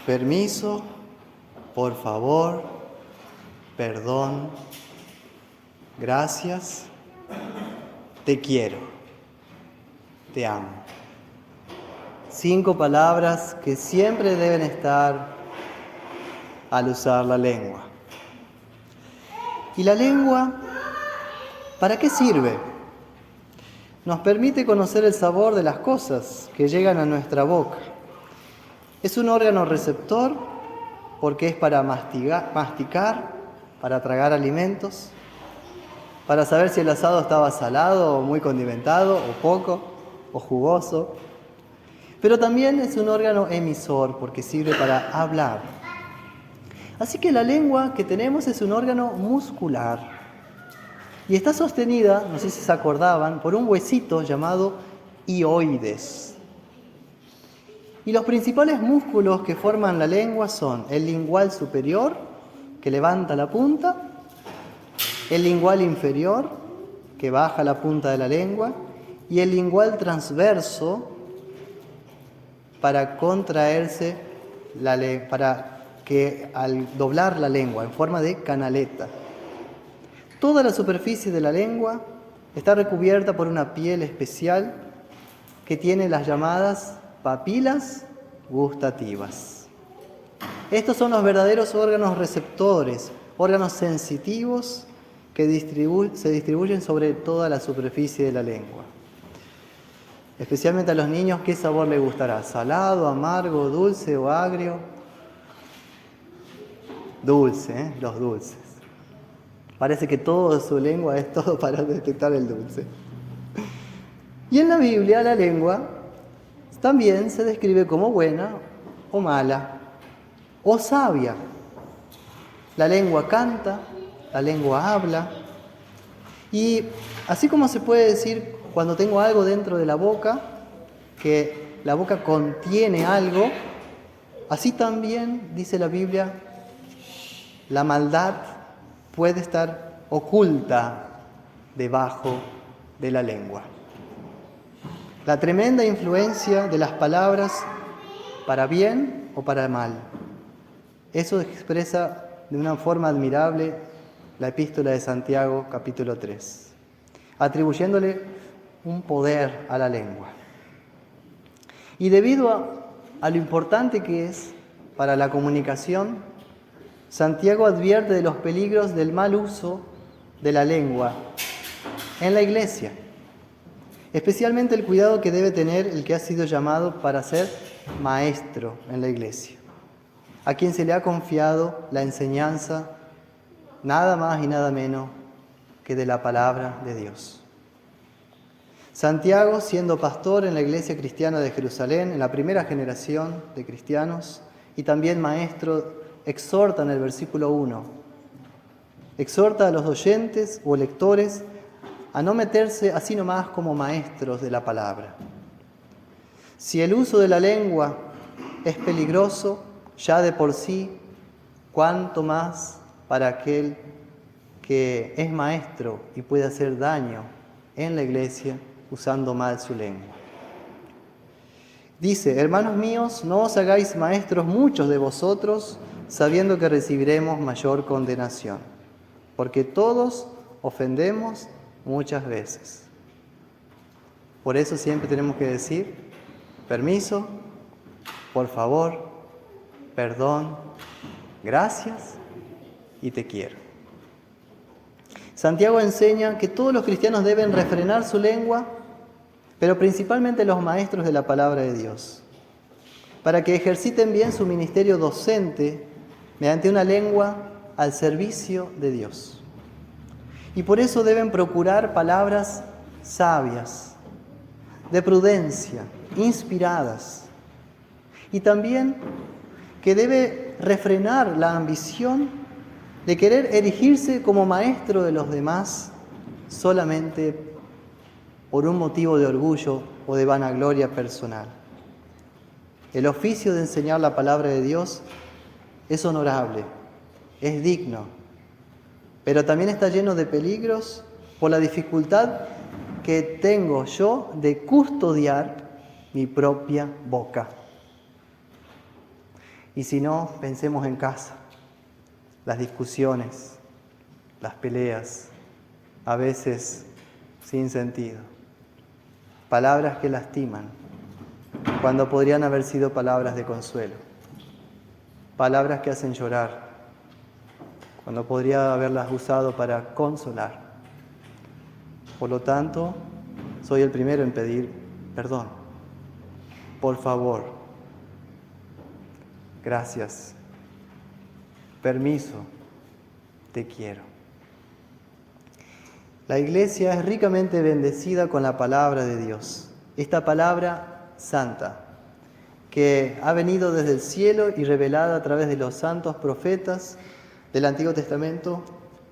Permiso, por favor, perdón, gracias, te quiero, te amo. 5 palabras que siempre deben estar al usar la lengua. ¿Y la lengua para qué sirve? Nos permite conocer el sabor de las cosas que llegan a nuestra boca. Es un órgano receptor porque es para masticar, para tragar alimentos, para saber si el asado estaba salado o muy condimentado o poco o jugoso. Pero también es un órgano emisor porque sirve para hablar. Así que la lengua que tenemos es un órgano muscular y está sostenida, no sé si se acordaban, por un huesito llamado hioides. Y los principales músculos que forman la lengua son el lingual superior, que levanta la punta, el lingual inferior, que baja la punta de la lengua, y el lingual transverso, para contraerse, para que al doblar la lengua en forma de canaleta. Toda la superficie de la lengua está recubierta por una piel especial que tiene las llamadas papilas gustativas. Estos son los verdaderos órganos receptores, órganos sensitivos que se distribuyen sobre toda la superficie de la lengua. Especialmente a los niños, ¿qué sabor les gustará? ¿Salado, amargo, dulce o agrio? Dulce, los dulces. Parece que toda su lengua es todo para detectar el dulce. Y en la Biblia la lengua también se describe como buena o mala o sabia. La lengua canta, la lengua habla. Y así como se puede decir cuando tengo algo dentro de la boca, que la boca contiene algo, así también, dice la Biblia, la maldad puede estar oculta debajo de la lengua. La tremenda influencia de las palabras para bien o para mal. Eso expresa de una forma admirable la epístola de Santiago, capítulo 3, atribuyéndole un poder a la lengua. Y debido a lo importante que es para la comunicación, Santiago advierte de los peligros del mal uso de la lengua en la iglesia, especialmente el cuidado que debe tener el que ha sido llamado para ser maestro en la iglesia, a quien se le ha confiado la enseñanza nada más y nada menos que de la palabra de Dios. Santiago, siendo pastor en la iglesia cristiana de Jerusalén, en la primera generación de cristianos, y también maestro, exhorta en el versículo 1, exhorta a los oyentes o lectores a no meterse así nomás como maestros de la palabra. Si el uso de la lengua es peligroso ya de por sí, cuánto más para aquel que es maestro y puede hacer daño en la iglesia usando mal su lengua. Dice: hermanos míos, no os hagáis maestros muchos de vosotros, sabiendo que recibiremos mayor condenación, porque todos ofendemos muchas veces. Por eso siempre tenemos que decir: permiso, por favor, perdón, gracias y te quiero. Santiago enseña que todos los cristianos deben refrenar su lengua, pero principalmente los maestros de la palabra de Dios, para que ejerciten bien su ministerio docente mediante una lengua al servicio de Dios. Y por eso deben procurar palabras sabias, de prudencia, inspiradas. Y también que debe refrenar la ambición de querer erigirse como maestro de los demás solamente por un motivo de orgullo o de vanagloria personal. El oficio de enseñar la palabra de Dios es honorable, es digno, pero también está lleno de peligros por la dificultad que tengo yo de custodiar mi propia boca. Y si no, pensemos en casa, las discusiones, las peleas, a veces sin sentido. Palabras que lastiman, cuando podrían haber sido palabras de consuelo. Palabras que hacen llorar, cuando podría haberlas usado para consolar. Por lo tanto, soy el primero en pedir perdón. Por favor, gracias, permiso, te quiero. La Iglesia es ricamente bendecida con la palabra de Dios, esta palabra santa, que ha venido desde el cielo y revelada a través de los santos profetas del Antiguo Testamento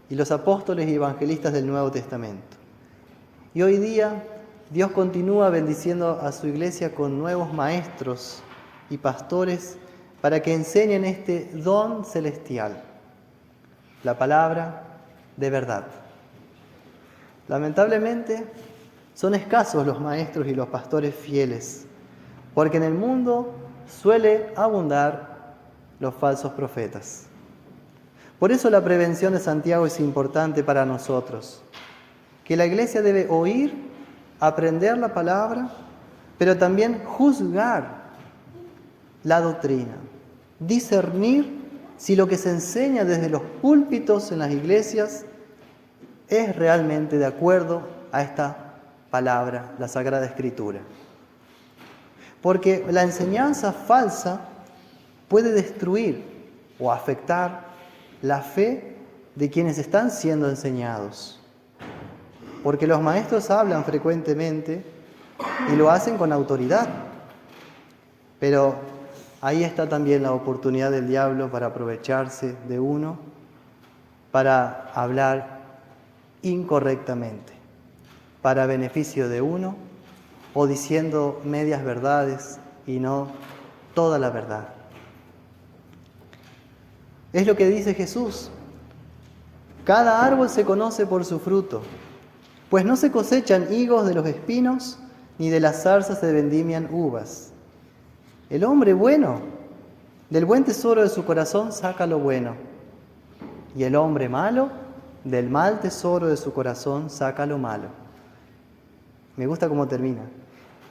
y los apóstoles y evangelistas del Nuevo Testamento. Y hoy día Dios continúa bendiciendo a su Iglesia con nuevos maestros y pastores para que enseñen este don celestial, la palabra de verdad. Lamentablemente, son escasos los maestros y los pastores fieles, porque en el mundo suele abundar los falsos profetas. Por eso la prevención de Santiago es importante para nosotros, que la Iglesia debe oír, aprender la palabra, pero también juzgar la doctrina, discernir si lo que se enseña desde los púlpitos en las iglesias es realmente de acuerdo a esta palabra, la Sagrada Escritura. Porque la enseñanza falsa puede destruir o afectar la fe de quienes están siendo enseñados. Porque los maestros hablan frecuentemente y lo hacen con autoridad. Pero ahí está también la oportunidad del diablo para aprovecharse de uno, para hablar incorrectamente, para beneficio de uno, o diciendo medias verdades y no toda la verdad. Es lo que dice Jesús: cada árbol se conoce por su fruto, pues no se cosechan higos de los espinos, ni de las zarzas se vendimian uvas. El hombre bueno, del buen tesoro de su corazón saca lo bueno, y el hombre malo, del mal tesoro de su corazón saca lo malo. Me gusta cómo termina.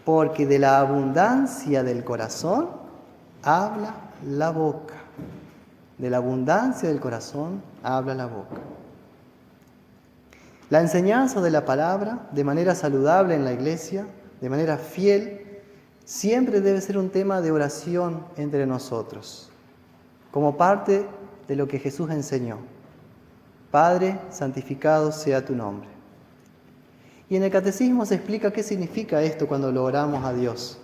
Porque de la abundancia del corazón habla la boca. De la abundancia del corazón habla la boca. La enseñanza de la palabra, de manera saludable en la iglesia, de manera fiel, siempre debe ser un tema de oración entre nosotros, como parte de lo que Jesús enseñó. Padre, santificado sea tu nombre. Y en el Catecismo se explica qué significa esto cuando lo oramos a Dios.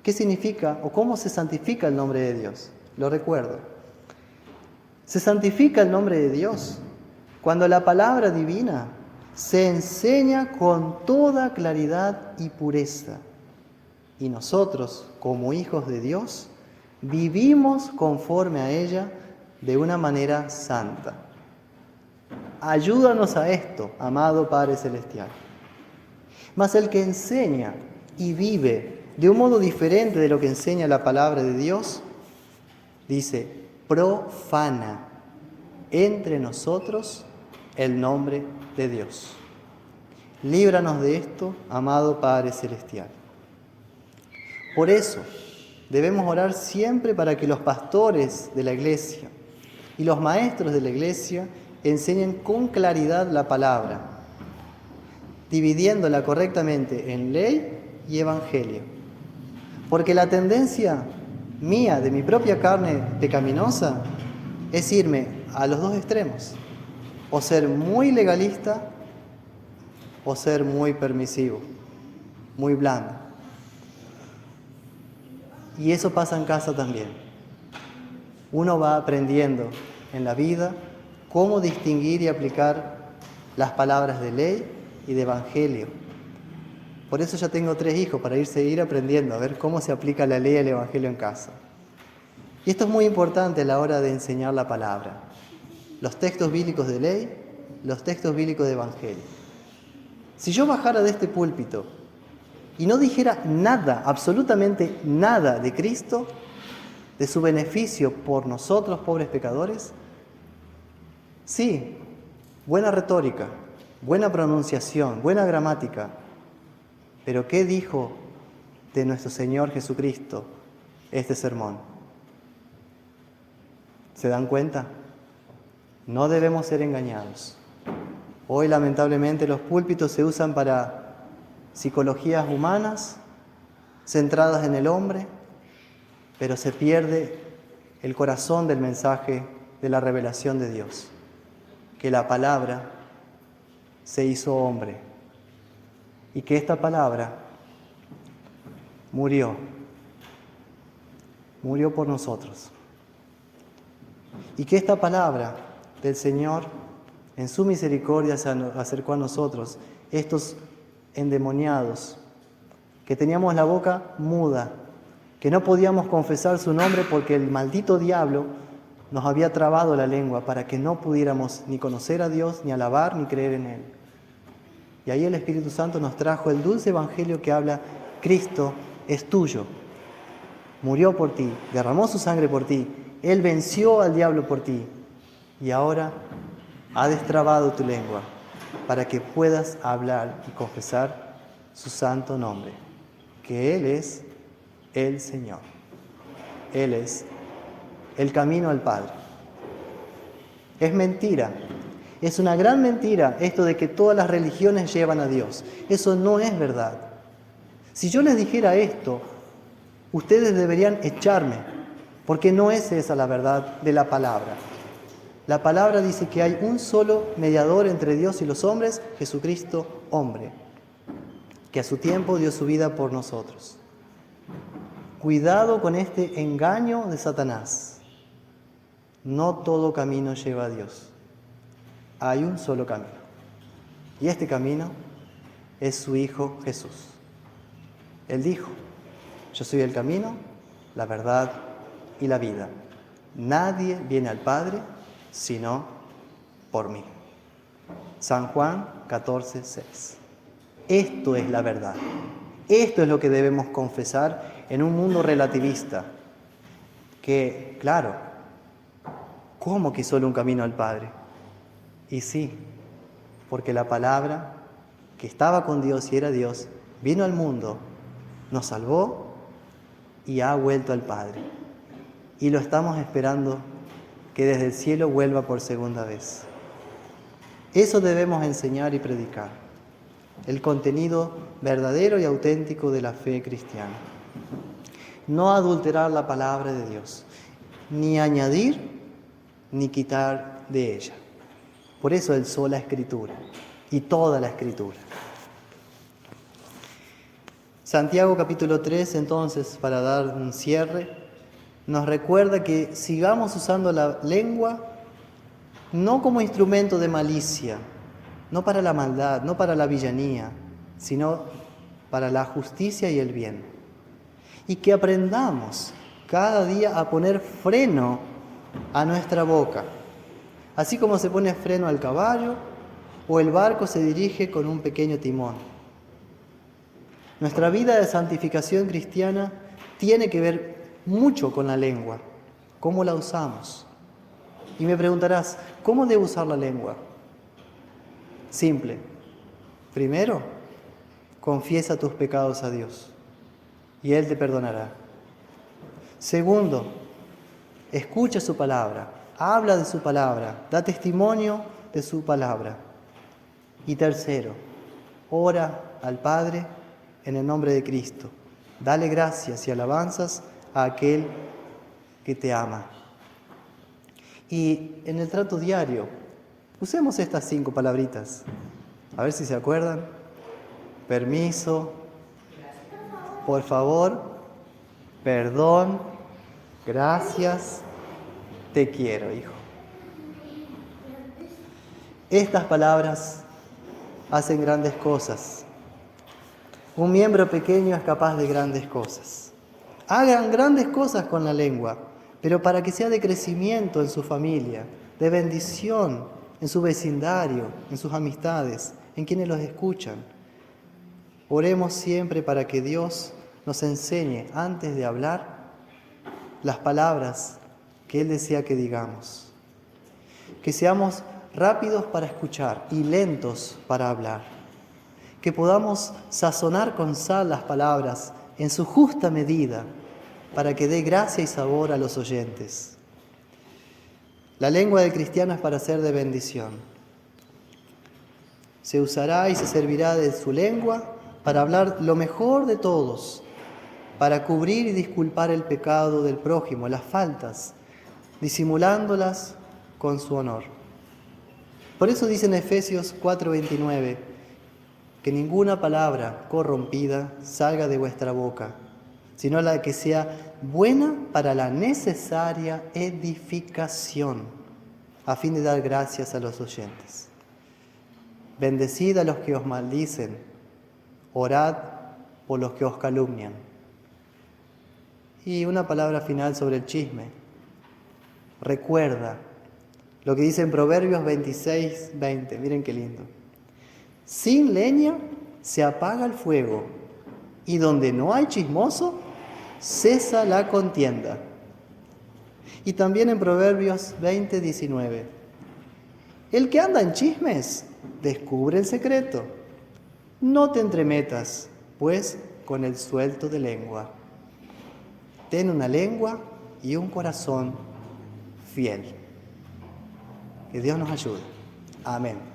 ¿Qué significa o cómo se santifica el nombre de Dios? Lo recuerdo. Se santifica el nombre de Dios cuando la palabra divina se enseña con toda claridad y pureza. Y nosotros, como hijos de Dios, vivimos conforme a ella de una manera santa. Ayúdanos a esto, amado Padre Celestial. Mas el que enseña y vive de un modo diferente de lo que enseña la palabra de Dios, dice, profana entre nosotros el nombre de Dios. Líbranos de esto, amado Padre Celestial. Por eso debemos orar siempre para que los pastores de la iglesia y los maestros de la iglesia enseñen con claridad la palabra, dividiéndola correctamente en ley y evangelio. Porque la tendencia mía, de mi propia carne pecaminosa, es irme a los dos extremos, o ser muy legalista o ser muy permisivo, muy blando. Y eso pasa en casa también. Uno va aprendiendo en la vida cómo distinguir y aplicar las palabras de ley y de evangelio. Por eso ya tengo 3 hijos, para seguir aprendiendo, a ver cómo se aplica la ley y el evangelio en casa. Y esto es muy importante a la hora de enseñar la palabra. Los textos bíblicos de ley, los textos bíblicos de evangelio. Si yo bajara de este púlpito y no dijera nada, absolutamente nada de Cristo, de su beneficio por nosotros, pobres pecadores? Sí, buena retórica, buena pronunciación, buena gramática. Pero ¿qué dijo de nuestro Señor Jesucristo este sermón? ¿Se dan cuenta? No debemos ser engañados. Hoy, lamentablemente, los púlpitos se usan para psicologías humanas, centradas en el hombre, pero se pierde el corazón del mensaje de la revelación de Dios, que la palabra se hizo hombre y que esta palabra murió por nosotros. Y que esta palabra del Señor, en su misericordia, se acercó a nosotros, estos endemoniados, que teníamos la boca muda, que no podíamos confesar su nombre porque el maldito diablo nos había trabado la lengua para que no pudiéramos ni conocer a Dios, ni alabar, ni creer en Él. Y ahí el Espíritu Santo nos trajo el dulce evangelio que habla: Cristo es tuyo, murió por ti, derramó su sangre por ti, Él venció al diablo por ti, y ahora ha destrabado tu lengua para que puedas hablar y confesar su santo nombre, que Él es el Señor. Él es el camino al Padre. Es mentira, es una gran mentira esto de que todas las religiones llevan a Dios. Eso no es verdad. Si yo les dijera esto, ustedes deberían echarme, porque no es esa la verdad de la palabra. La palabra dice que hay un solo mediador entre Dios y los hombres, Jesucristo, hombre, que a su tiempo dio su vida por nosotros. Cuidado con este engaño de Satanás. No todo camino lleva a Dios. Hay un solo camino. Y este camino es su Hijo Jesús. Él dijo: yo soy el camino, la verdad y la vida. Nadie viene al Padre sino por mí. San Juan 14:6. Esto es la verdad. Esto es lo que debemos confesar en un mundo relativista. Que, claro, ¿cómo que solo un camino al Padre? Y sí, porque la palabra que estaba con Dios y era Dios, vino al mundo, nos salvó y ha vuelto al Padre. Y lo estamos esperando que desde el cielo vuelva por segunda vez. Eso debemos enseñar y predicar, el contenido verdadero y auténtico de la fe cristiana. No adulterar la palabra de Dios, ni añadir ni quitar de ella. Por eso el sola Escritura y toda la Escritura. Santiago capítulo 3, entonces, para dar un cierre, nos recuerda que sigamos usando la lengua no como instrumento de malicia, no para la maldad, no para la villanía, sino para la justicia y el bien. Y que aprendamos cada día a poner freno a nuestra boca, así como se pone freno al caballo o el barco se dirige con un pequeño timón. Nuestra vida de santificación cristiana tiene que ver mucho con la lengua, cómo la usamos. Y me preguntarás, ¿cómo debo usar la lengua? Simple. Primero, confiesa tus pecados a Dios y Él te perdonará. Segundo, escucha su palabra, habla de su palabra, da testimonio de su palabra. Y tercero, ora al Padre en el nombre de Cristo. Dale gracias y alabanzas a aquel que te ama. Y en el trato diario, usemos estas 5 palabritas. A ver si se acuerdan. Permiso, por favor, perdón, gracias, te quiero, hijo. Estas palabras hacen grandes cosas. Un miembro pequeño es capaz de grandes cosas. Hagan grandes cosas con la lengua, pero para que sea de crecimiento en su familia, de bendición en su vecindario, en sus amistades, en quienes los escuchan. Oremos siempre para que Dios nos enseñe, antes de hablar, las palabras que Él desea que digamos. Que seamos rápidos para escuchar y lentos para hablar. Que podamos sazonar con sal las palabras en su justa medida para que dé gracia y sabor a los oyentes. La lengua del cristiano es para ser de bendición. Se usará y se servirá de su lengua para hablar lo mejor de todos, para cubrir y disculpar el pecado del prójimo, las faltas, disimulándolas con su honor. Por eso dice en Efesios 4:29, que ninguna palabra corrompida salga de vuestra boca, sino la que sea buena para la necesaria edificación, a fin de dar gracias a los oyentes. Bendecid a los que os maldicen, orad por los que os calumnian. Y una palabra final sobre el chisme. Recuerda lo que dice en Proverbios 26:20. Miren qué lindo. Sin leña se apaga el fuego, y donde no hay chismoso, cesa la contienda. Y también en Proverbios 20:19. El que anda en chismes, descubre el secreto. No te entremetas, pues, con el suelto de lengua. Ten una lengua y un corazón fiel. Que Dios nos ayude. Amén.